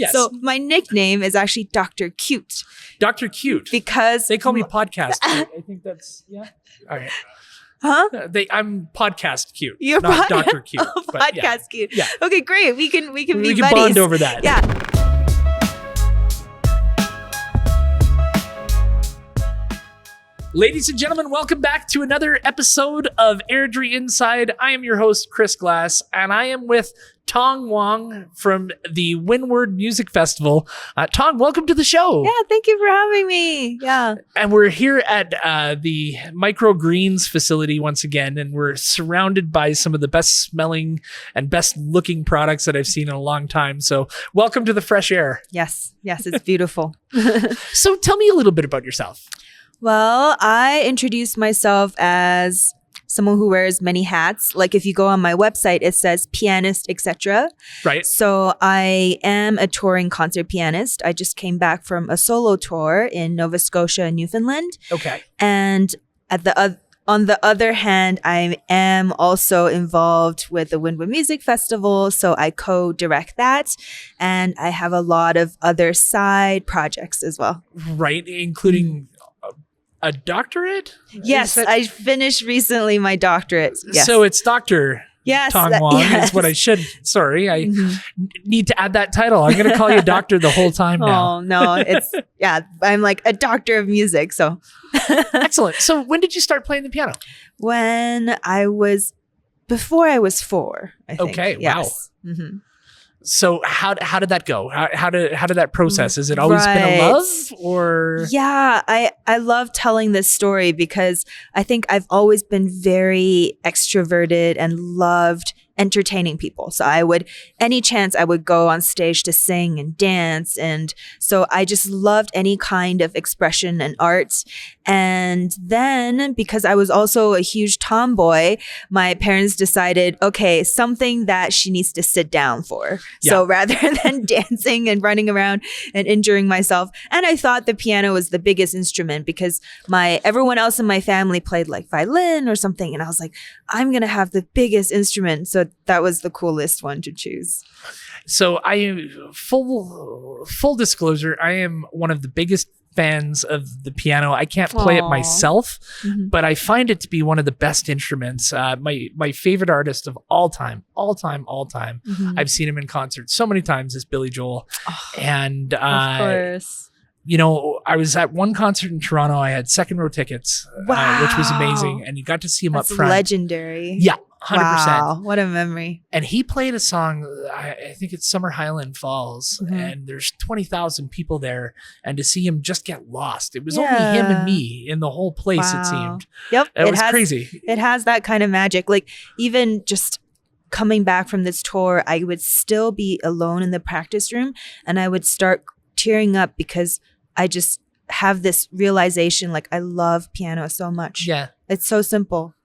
Yes. So my nickname is actually Dr. Cute. Dr. Cute. Because they call me podcast. I think that's, yeah. All right. Huh? I'm podcast cute. You're not Dr. Cute. Oh, but podcast yeah. cute. Yeah. Okay, great. We can be buddies. Bond over that. Yeah. Ladies and gentlemen, welcome back to another episode of Airdrie Inside. I am your host, Chris Glass, and I am with Tong Wang from the Windwood Music Festival. Tong, welcome to the show. Yeah, thank you for having me. Yeah. And we're here at the Microgreens facility once again, and we're surrounded by some of the best smelling and best looking products that I've seen in a long time. So welcome to the fresh air. Yes, it's beautiful. So tell me a little bit about yourself. Well, I introduced myself as someone who wears many hats. Like if you go on my website, it says pianist, etc. Right. So I am a touring concert pianist. I just came back from a solo tour in Nova Scotia and Newfoundland. Okay. And on the other hand, I am also involved with the Windwood Music Festival. So I co-direct that. And I have a lot of other side projects as well. Right. Including a doctorate? Yes, I finished recently my doctorate. Yes. So it's Dr. Yes, Tong Wang yes. is what I should. Sorry, I need to add that title. I'm going to call you doctor the whole time now. Oh, no. I'm like a doctor of music. So excellent. So when did you start playing the piano? Before I was 4, I think. Okay, yes. wow. Mm-hmm. So how did that go? How did that process? Has it always been a love or? Yeah, I love telling this story because I think I've always been very extroverted and loved entertaining people. So any chance I would go on stage to sing and dance. And so I just loved any kind of expression and art. And then because I was also a huge tomboy, my parents decided, okay, something that she needs to sit down for. Yeah. So rather than dancing and running around and injuring myself. And I thought the piano was the biggest instrument because everyone else in my family played like violin or something. And I was like, I'm going to have the biggest instrument. So that was the coolest one to choose. So full disclosure, I am one of the biggest fans of the piano. I can't play it myself, but I find it to be one of the best instruments. My favorite artist of all time. I've seen him in concert so many times is Billy Joel. And of course. You know, I was at one concert in Toronto. I had second row tickets, which was amazing. And you got to see him up front. Legendary. Yeah, 100%. Wow, what a memory. And he played a song, I think it's Summer Highland Falls, and there's 20,000 people there. And to see him just get lost, it was only him and me in the whole place, it seemed. Yep. It was crazy. It has that kind of magic. Like even just coming back from this tour, I would still be alone in the practice room and I would start tearing up because I just have this realization, like I love piano so much. Yeah. It's so simple.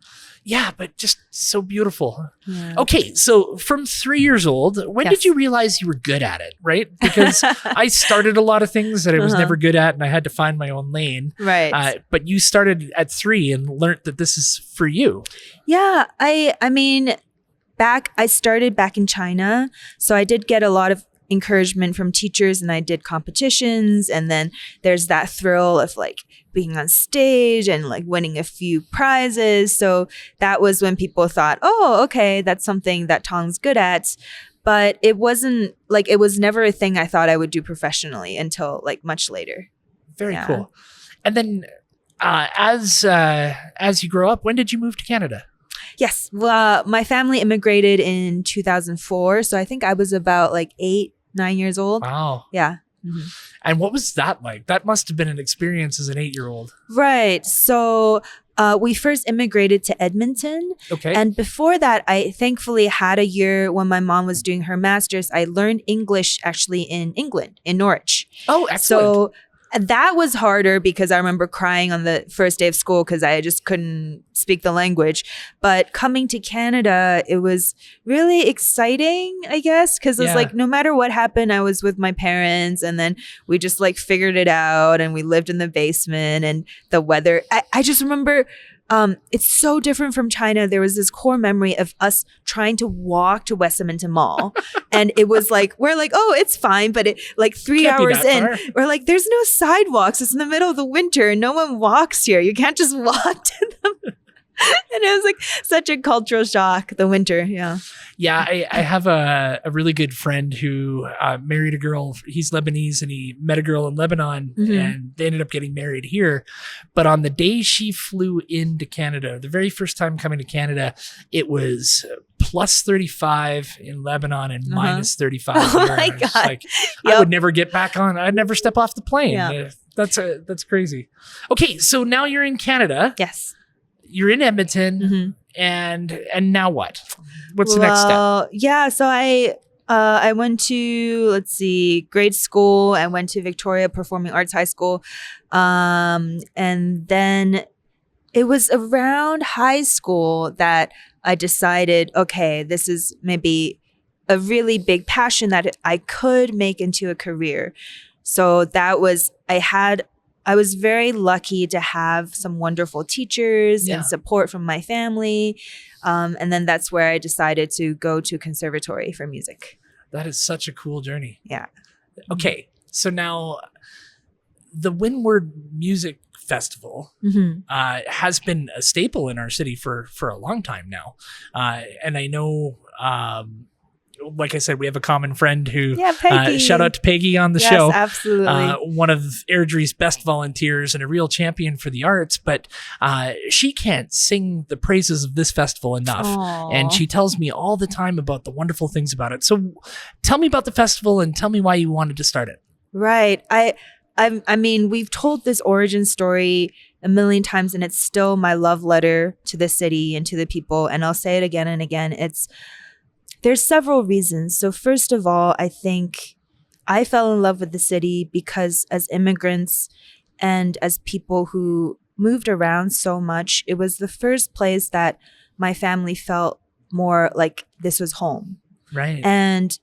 Yeah, but just so beautiful. Yeah. Okay, so from 3 years old, when did you realize you were good at it, right? Because I started a lot of things that I was never good at and I had to find my own lane. Right. But you started at 3 and learned that this is for you. Yeah, I mean, I started back in China, so I did get a lot of encouragement from teachers and I did competitions, and then there's that thrill of like being on stage and like winning a few prizes. So that was when people thought, oh, okay, that's something that Tong's good at. But it wasn't like, it was never a thing I thought I would do professionally until like much later. Very cool. And then as you grow up, when did you move to Canada? Yes. Well, my family immigrated in 2004. So I think I was about like 8-9 years old. Wow. Yeah. And what was that like? That must have been an experience as an 8-year-old. Right. So we first immigrated to Edmonton. Okay. And before that, I thankfully had a year when my mom was doing her master's. I learned English actually in England, in Norwich. Oh, excellent. So that was harder because I remember crying on the first day of school because I just couldn't speak the language. But coming to Canada, it was really exciting, I guess, because it was like no matter what happened, I was with my parents and then we just like figured it out and we lived in the basement and the weather. I just remember It's so different from China. There was this core memory of us trying to walk to Westminster Mall. And it was like, we're like, oh, it's fine. But it like 3 hours in, far. we're like, there's no sidewalks. It's in the middle of the winter and no one walks here. You can't just walk to them. And it was like such a cultural shock, the winter. Yeah. Yeah. I have a really good friend who married a girl. He's Lebanese and he met a girl in Lebanon and they ended up getting married here. But on the day she flew into Canada, the very first time coming to Canada, it was plus 35 in Lebanon and minus 35 Oh here. my And I was God. like, I would never get back on. I'd never step off the plane. Yeah. That's crazy. Okay. So now you're in Canada. Yes. You're in Edmonton, and now what? What's the next step? Yeah, so I went to grade school. I went to Victoria Performing Arts High School, and then it was around high school that I decided, okay, this is maybe a really big passion that I could make into a career. So that was I was very lucky to have some wonderful teachers and support from my family. And then that's where I decided to go to conservatory for music. That is such a cool journey. Yeah. Okay. So now the Windwood Music Festival has been a staple in our city for a long time now. And I know, like I said, we have a common friend who, Peggy. Shout out to Peggy on the Yes, show. absolutely. One of Airdrie's best volunteers and a real champion for the arts, but she can't sing the praises of this festival enough. Aww. And she tells me all the time about the wonderful things about it. So tell me about the festival and tell me why you wanted to start it. Right. I mean, we've told this origin story a million times and it's still my love letter to the city and to the people. And I'll say it again and again. There's several reasons. So first of all, I think I fell in love with the city because as immigrants and as people who moved around so much, it was the first place that my family felt more like this was home. Right. And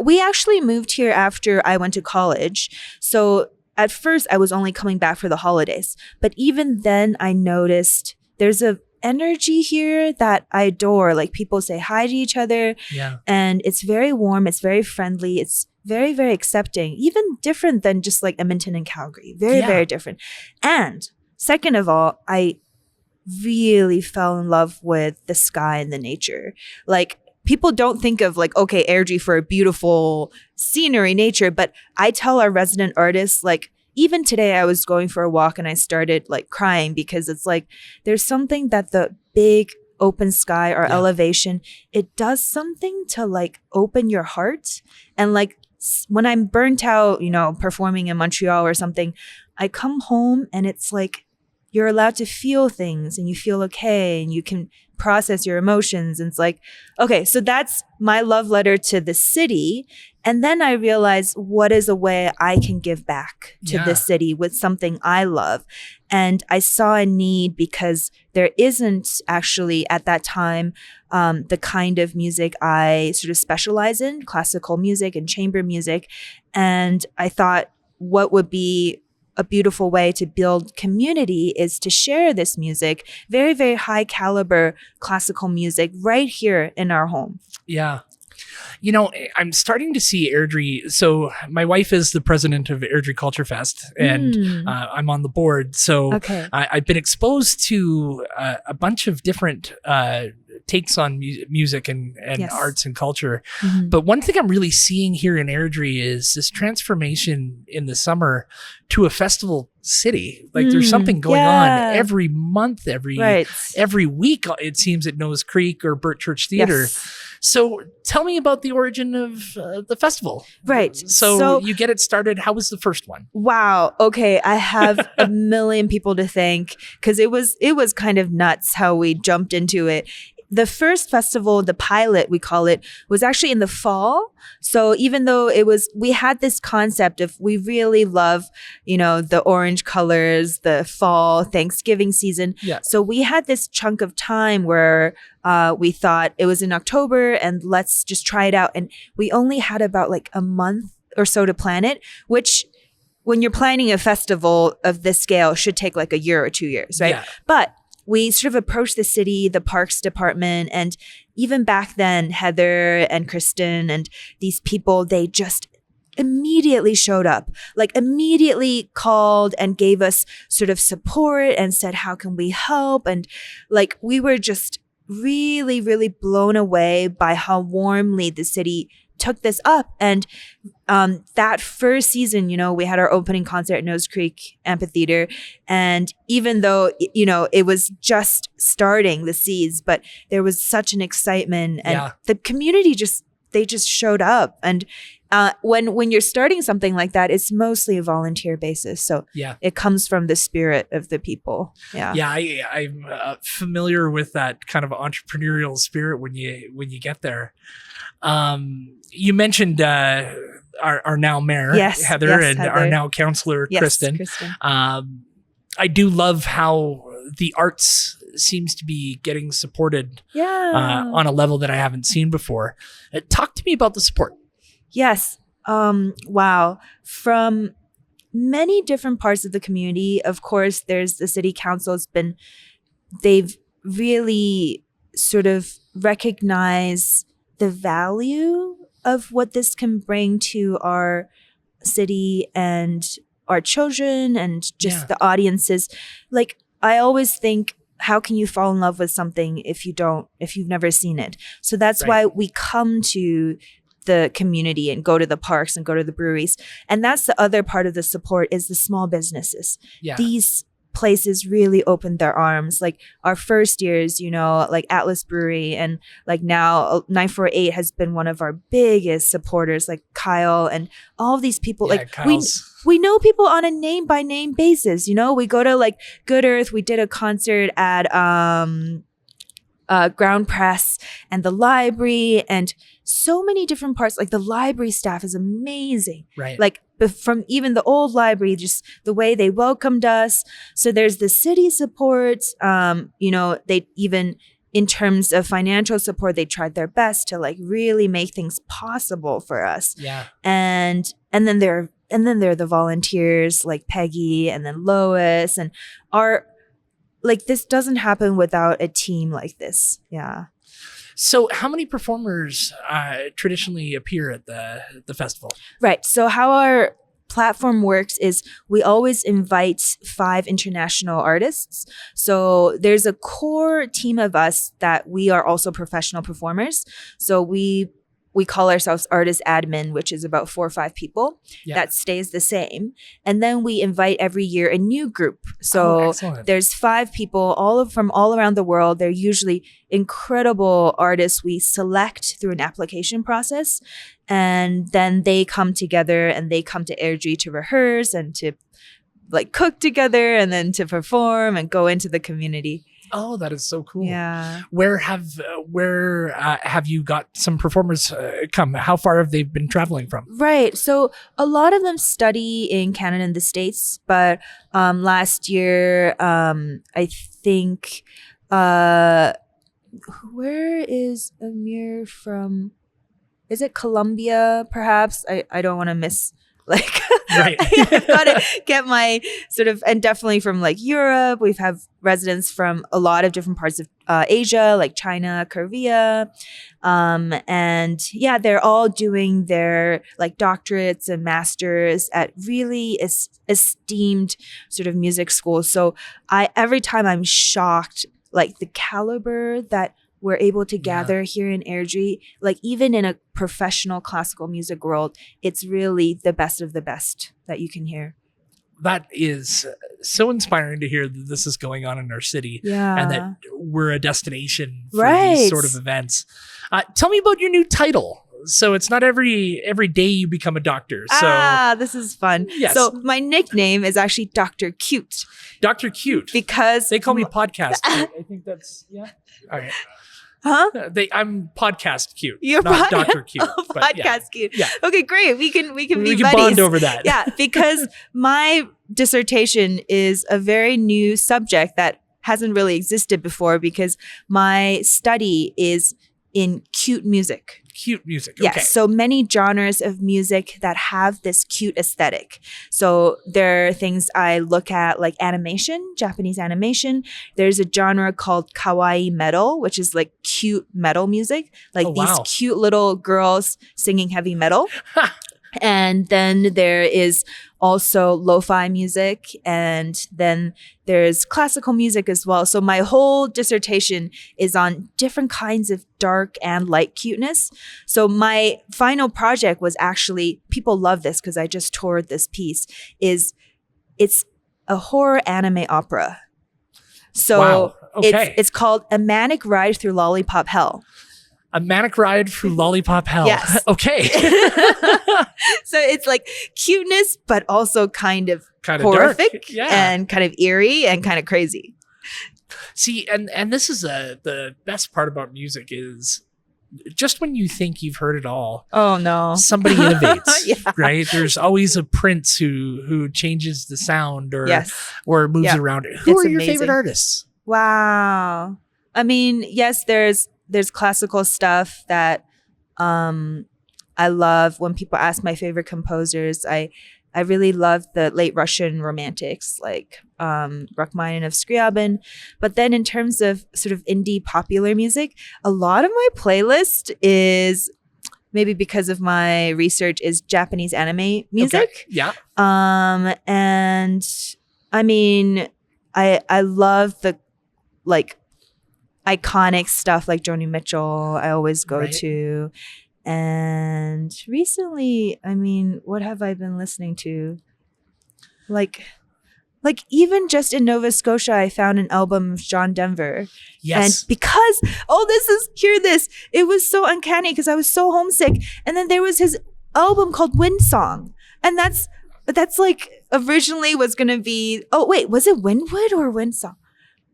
we actually moved here after I went to college. So at first I was only coming back for the holidays. But even then I noticed there's a energy here that I adore. Like people say hi to each other. Yeah. And it's very warm. It's very friendly. It's very, very accepting. Even different than just like Edmonton and Calgary. Very, very different. And second of all, I really fell in love with the sky and the nature. Like people don't think of like, okay, Airdrie for a beautiful scenery, nature. But I tell our resident artists, like, even today I was going for a walk and I started like crying because it's like there's something that the big open sky or elevation, it does something to like open your heart. And like when I'm burnt out, performing in Montreal or something, I come home and it's like you're allowed to feel things and you feel okay and you can process your emotions. And it's like, okay, so that's my love letter to the city. And then I realized what is a way I can give back to this city with something I love. And I saw a need because there isn't actually at that time the kind of music I sort of specialize in, classical music and chamber music. And I thought what would be a beautiful way to build community is to share this music, very, very high caliber classical music right here in our home. Yeah. I'm starting to see Airdrie. So my wife is the president of Airdrie Culture Fest and I'm on the board. So I've been exposed to a bunch of different takes on music and arts and culture. But one thing I'm really seeing here in Airdrie is this transformation in the summer to a festival city. Like there's something going on every month, every week. It seems at Nose Creek or Burt Church Theater. So tell me about the origin of the festival. Right. So you get it started. How was the first one? Wow. Okay. I have a million people to thank because it was kind of nuts how we jumped into it. The first festival, the pilot, we call it, was actually in the fall. So even though we had this concept of we really love, the orange colors, the fall, Thanksgiving season. Yeah. So we had this chunk of time where we thought it was in October and let's just try it out. And we only had about like a month or so to plan it, which when you're planning a festival of this scale should take like a year or 2 years, right? Yeah. But we sort of approached the city, the parks department, and even back then, Heather and Kristen and these people, they just immediately showed up, like immediately called and gave us sort of support and said, how can we help? And like, we were just really, really blown away by how warmly the city took this up. And that first season, you know, we had our opening concert at Nose Creek Amphitheater. And even though, you know, it was just starting the seeds, but there was such an excitement and the community they just showed up. And when you're starting something like that, it's mostly a volunteer basis. So it comes from the spirit of the people. I'm familiar with that kind of entrepreneurial spirit when you get there. You mentioned our now mayor, Heather, and Heather. Our now councillor, Kristen. I do love how the arts seems to be getting supported on a level that I haven't seen before. Talk to me about the support. Yes. Wow. From many different parts of the community, of course, there's the city council. They've really sort of recognized the value of what this can bring to our city and our children and just the audiences. Like, I always think, how can you fall in love with something if you've never seen it? So that's why we come to the community and go to the parks and go to the breweries. And that's the other part of the support is the small businesses. These places really opened their arms. Like our first years, you know, like Atlas Brewery and like now 948 has been one of our biggest supporters, like Kyle and all of these people. Like we know people on a name by name basis, you know, we go to like Good Earth. We did a concert at Ground Press and the library and so many different parts. Like the library staff is amazing. Like from even the old library, just the way they welcomed us. So there's the city support. You know, they even in terms of financial support, they tried their best to like really make things possible for us. And then there are the volunteers like Peggy and then Lois and like this doesn't happen without a team like this. So how many performers traditionally appear at the festival? Right. So how our platform works is we always invite 5 international artists. So there's a core team of us that we are also professional performers. So we call ourselves artist admin, which is about 4 or 5 people. That stays the same. And then we invite every year a new group. So there's 5 people from all around the world. They're usually incredible artists we select through an application process. And then they come together and they come to Airdrie to rehearse and to like cook together and then to perform and go into the community. Oh, that is so cool. Where have you got some performers come? How far have they been traveling from? Right. So a lot of them study in Canada and the States, but last year, I think, where is Amir from? Is it Colombia, perhaps? I don't want to miss... I've got to get my sort of, and definitely from like Europe. We've have residents from a lot of different parts of Asia, like China, Korea. And they're all doing their like doctorates and masters at really esteemed sort of music schools. So every time I'm shocked, like the caliber that we're able to gather here in Airdrie, like even in a professional classical music world, it's really the best of the best that you can hear. That is so inspiring to hear that this is going on in our city and that we're a destination for these sort of events. Tell me about your new title. So it's not every day you become a doctor. So this is fun. So my nickname is actually Dr. Cute. Dr. Cute. Because they call me podcast. I think that's all right. I'm podcast cute. You're not Dr. Cute. Podcast cute. Okay, great. We can be buddies. Bond over that. Because my dissertation is a very new subject that hasn't really existed before because my study is in cute music. Cute music. Yes. Okay. So many genres of music that have this cute aesthetic. So there are things I look at like animation, Japanese animation. There's a genre called kawaii metal, which is like cute metal music, like these cute little girls singing heavy metal. And then there is also lo-fi music, and then there's classical music as well. So my whole dissertation is on different kinds of dark and light cuteness. So my final project was actually, people love this because I just toured this piece, it's a horror anime opera. So it's called A Manic Ride Through Lollipop Hell. A Manic Ride Through Lollipop Hell. Yes. Okay. So it's like cuteness, but also kind of horrific and kind of eerie and kind of crazy. See, and this is the best part about music is just when you think you've heard it all. Oh no. Somebody innovates, right? There's always a prince who changes the sound or moves it around. Who are your favorite artists? Wow. I mean, yes, there's classical stuff that I love. When people ask my favorite composers, I really love the late Russian romantics like Rachmaninoff, Scriabin. But then in terms of sort of indie popular music, a lot of my playlist is, maybe because of my research, is Japanese anime music. Okay. Yeah. And I mean, I love the like iconic stuff like Joni Mitchell I always go to. And recently, I mean, what have I been listening to? Like even just in Nova Scotia, I found an album of John Denver. Yes. And because, hear this. It was so uncanny because I was so homesick. And then there was his album called Wind Song. And that's like originally was going to be, was it Windwood or Wind Song?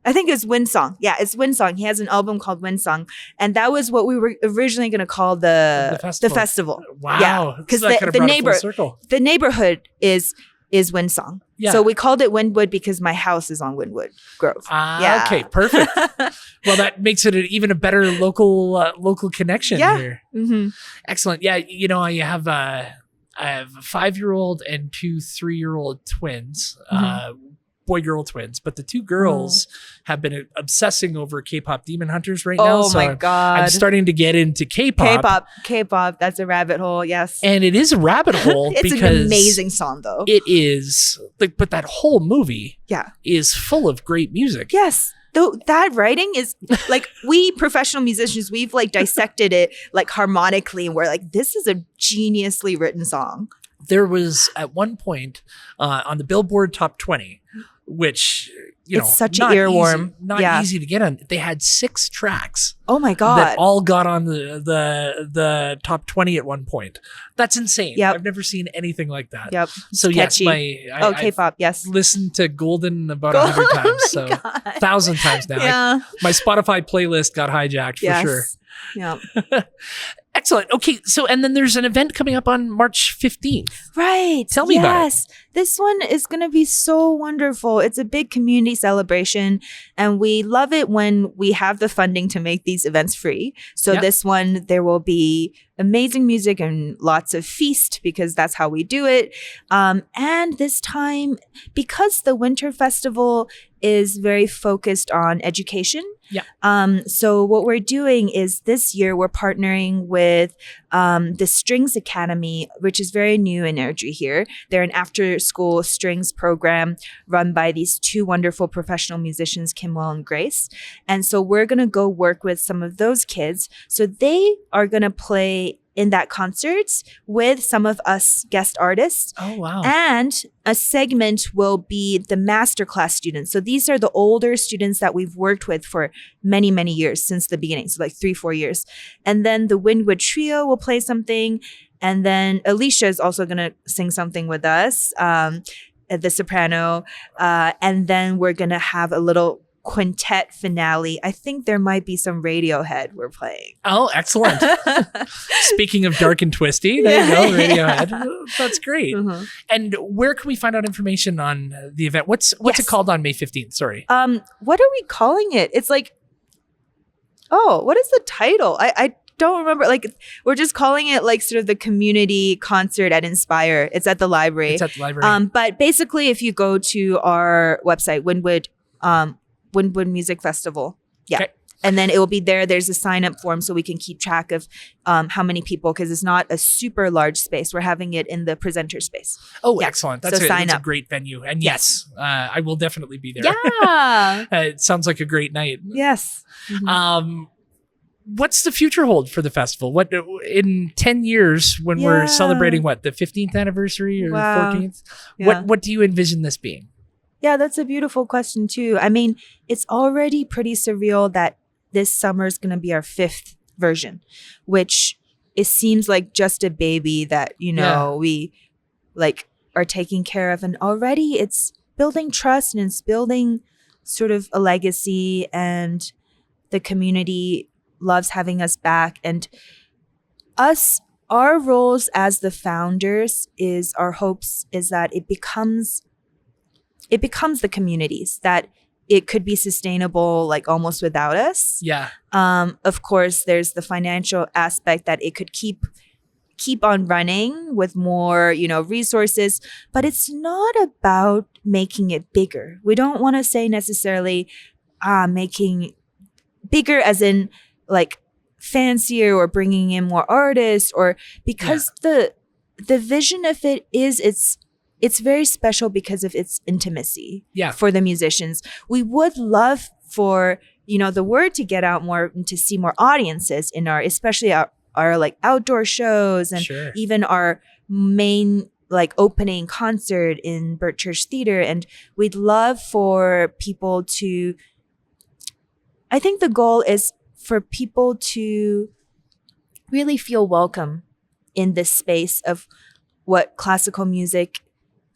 I think it's Wind Song. Yeah, it's Wind Song. He has an album called Wind Song. And that was what we were originally going to call the festival. Wow. Yeah, because the neighborhood is Wind Song. Yeah. So we called it Windwood because my house is on Windwood Grove. Okay, perfect. Well, that makes it even a better local connection here. Mm-hmm. Excellent. Yeah, I have a 5-year-old and 2 3-year-old twins. Boy-girl twins, but the 2 girls have been obsessing over K-pop Demon Hunters right now. Oh my God. I'm starting to get into K-pop. K-pop, that's a rabbit hole, yes. And it is a rabbit hole it's because an amazing song though. It is, but that whole movie is full of great music. Yes. Though that writing is like, we professional musicians, we've like dissected it like harmonically and we're like, this is a geniusly written song. There was at one point on the Billboard Top 20, which it's such an earworm, easy to get on. They had 6 tracks. Oh my God! That all got on the top 20 at one point. That's insane. Yep. I've never seen anything like that. Yep. So catchy. yes, K-pop. Yes. Listened to Golden about 100 times, so 1,000 times now. Yeah. My Spotify playlist got hijacked for sure. Yeah. Excellent. Okay, so and then there's an event coming up on March 15th. Right. Tell me about it. This one is going to be so wonderful. It's a big community celebration, and we love it when we have the funding to make these events free. So this one, there will be amazing music and lots of feast because that's how we do it. And this time, because the Winter Festival is very focused on education. Yeah. So what we're doing is this year we're partnering with the Strings Academy, which is very new in Airdrie here. They're an after-school strings program run by these 2 wonderful professional musicians, Kimwell and Grace. And so we're going to go work with some of those kids. So they are going to play in that concerts with some of us guest artists. Oh, wow. And a segment will be the masterclass students. So these are the older students that we've worked with for many, many years since the beginning. So like 3-4 years. And then the Windwood Trio will play something. And then Alicia is also going to sing something with us, the soprano. And then we're going to have a little quintet finale. I think there might be some Radiohead we're playing. Oh, excellent. Speaking of dark and twisty, there you go, Radiohead. Yeah. That's great. Mm-hmm. And where can we find out information on the event? What's it called on May 15th? Sorry. What are we calling it? It's like Oh, what is the title? I don't remember. Like, we're just calling it like sort of the community concert at Inspire. It's at the library. It's at the library. But basically, if you go to our website, Windwood Music Festival, yeah. Okay. And then it will be there. There's a sign up form so we can keep track of how many people, because it's not a super large space. We're having it in the presenter space. Oh, yeah. Excellent. That's a great venue. And yes, I will definitely be there. Yeah. It sounds like a great night. Yes. Mm-hmm. What's the future hold for the festival? What in 10 years when we're celebrating the 15th anniversary or 14th? Yeah. What do you envision this being? Yeah, that's a beautiful question too. I mean, it's already pretty surreal that this summer is going to be our 5th version, which it seems like just a baby that, we like are taking care of. And already it's building trust and it's building sort of a legacy, and the community loves having us back. And our roles as the founders our hopes is that it becomes the communities, that it could be sustainable, like almost without us. Yeah. Of course, there's the financial aspect that it could keep on running with more, resources, but it's not about making it bigger. We don't want to say necessarily making bigger as in like fancier or bringing in more artists, or because the vision of it is it's very special because of its intimacy for the musicians. We would love for, the word to get out more and to see more audiences in especially our like outdoor shows, and even our main like opening concert in Burt Church Theater. And we'd love for people to, I think the goal is for people to really feel welcome in this space of what classical music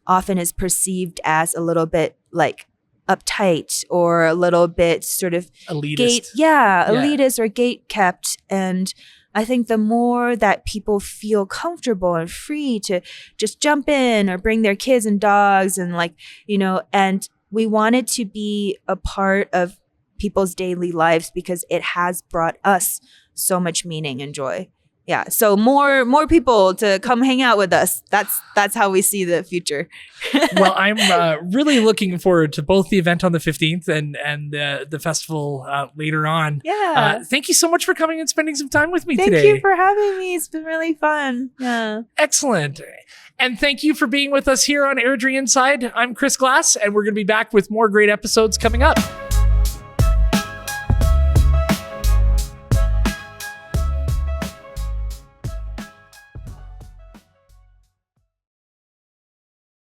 often is perceived as a little bit like uptight or a little bit sort of elitist. Elitist or gate kept. And I think the more that people feel comfortable and free to just jump in or bring their kids and dogs and and we want it to be a part of people's daily lives because it has brought us so much meaning and joy. Yeah, so more people to come hang out with us. That's how we see the future. Well, I'm really looking forward to both the event on the 15th and the festival later on. Yeah. Thank you so much for coming and spending some time with me today. Thank you for having me. It's been really fun. Yeah. Excellent. And thank you for being with us here on Airdrie Inside. I'm Chris Glass, and we're going to be back with more great episodes coming up.